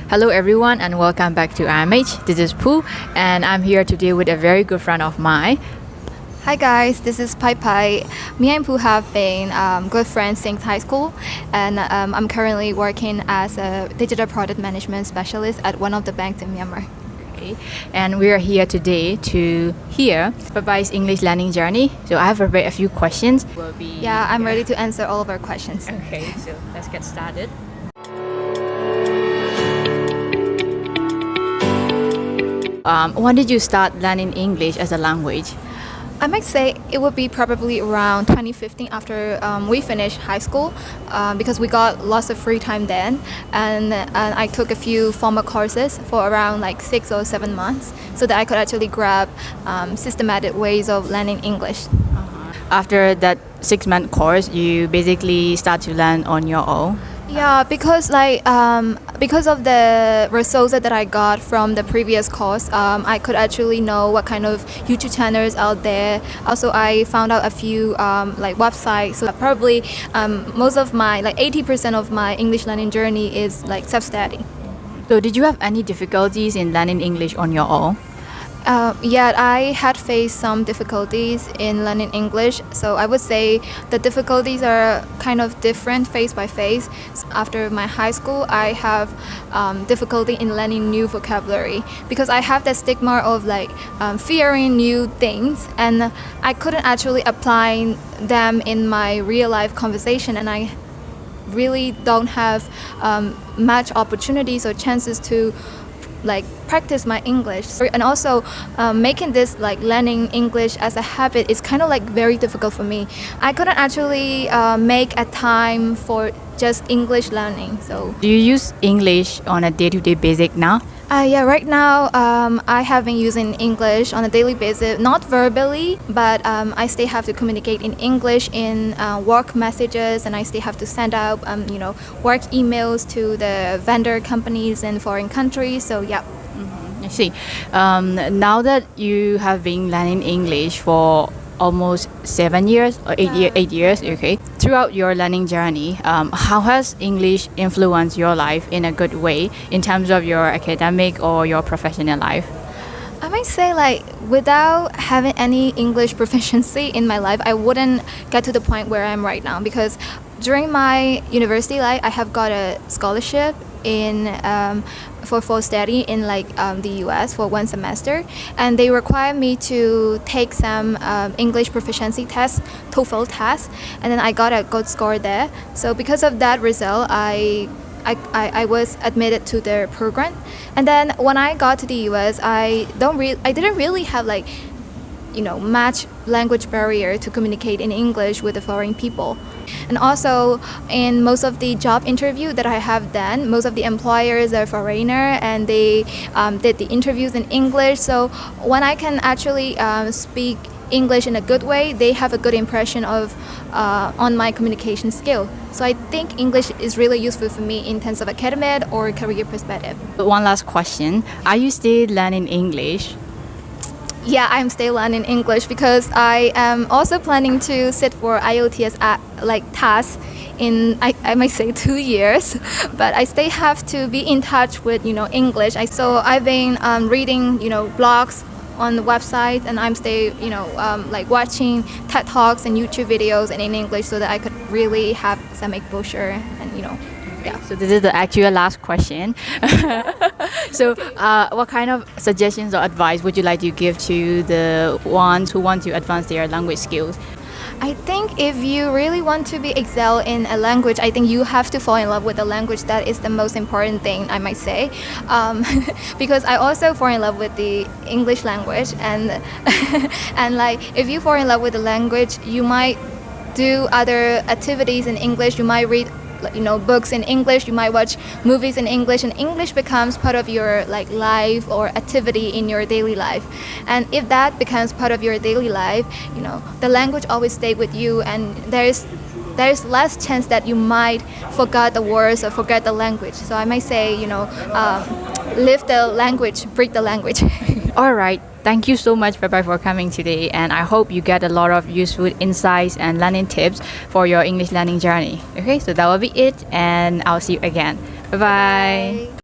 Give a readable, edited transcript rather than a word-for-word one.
Hello everyone and welcome back to IMH. This is Pooh and I'm here today with a very good friend of mine. Hi guys, this is Pike. Me and Pooh have been good friends since high school, and I'm currently working as a digital product management specialist at one of the banks in Myanmar. Okay. And we are here today to hear Papai's English learning journey. So I have prepared a few questions. Yeah, I'm ready to answer all of our questions. Okay, so let's get started. When did you start learning English as a language? I might say it would be probably around 2015 after we finished high school because we got lots of free time then, and I took a few formal courses for around like 6 or 7 months so that I could actually grab systematic ways of learning English. After that 6-month course, you basically start to learn on your own? Yeah, because of the results that I got from the previous course, I could actually know what kind of YouTube channels out there. Also, I found out a few websites. So probably most of my 80% of my English learning journey is like self-study. So did you have any difficulties in learning English on your own? Yeah, I had faced some difficulties in learning English, so I would say the difficulties are kind of different phase by phase. After my high school, I have difficulty in learning new vocabulary because I have the stigma of fearing new things, and I couldn't actually apply them in my real life conversation, and I really don't have much opportunities or chances to practice my English. And also making this learning English as a habit is kind of very difficult for me. I couldn't actually make a time for just English learning. So do you use English on a day-to-day basis now? Yeah, right now I have been using English on a daily basis, not verbally, but I still have to communicate in English in work messages, and I still have to send out work emails to the vendor companies in foreign countries. So yeah. I see. Now that you have been learning English for almost 7 years or 8 years, okay. Throughout your learning journey, how has English influenced your life in a good way in terms of your academic or your professional life? I might say without having any English proficiency in my life, I wouldn't get to the point where I am right now, because during my university life, I have got a scholarship for study in the US for 1 semester, and they require me to take some English proficiency test, TOEFL test, and then I got a good score there. So because of that result, I was admitted to their program. And then when I got to the US, I didn't really have much language barrier to communicate in English with the foreign people. And also in most of the job interview that I have done, most of the employers are foreigner, and they did the interviews in English. So when I can actually speak English in a good way, they have a good impression of on my communication skill. So I think English is really useful for me in terms of academic or career perspective. One last question. Are you still learning English? Yeah, I'm still learning English because I am also planning to sit for IELTS task in I might say 2 years, but I still have to be in touch with English. So I've been reading blogs on the website, and I'm still watching TED Talks and YouTube videos in English so that I could really have some exposure and Yeah. So this is the actual last question. So what kind of suggestions or advice would you like to give to the ones who want to advance their language skills? I think if you really want to be excel in a language, I think you have to fall in love with the language. That is the most important thing, I might say, because I also fall in love with the English language, and if you fall in love with the language, you might do other activities in English. You might read books in English, you might watch movies in English, and English becomes part of your life or activity in your daily life. And if that becomes part of your daily life, the language always stay with you, and there's less chance that you might forget the words or forget the language. So I might say, live the language, breathe the language. All right. Thank you so much, Bye-bye, for coming today, and I hope you get a lot of useful insights and learning tips for your English learning journey. Okay, so that will be it, and I'll see you again. Bye-bye. Bye.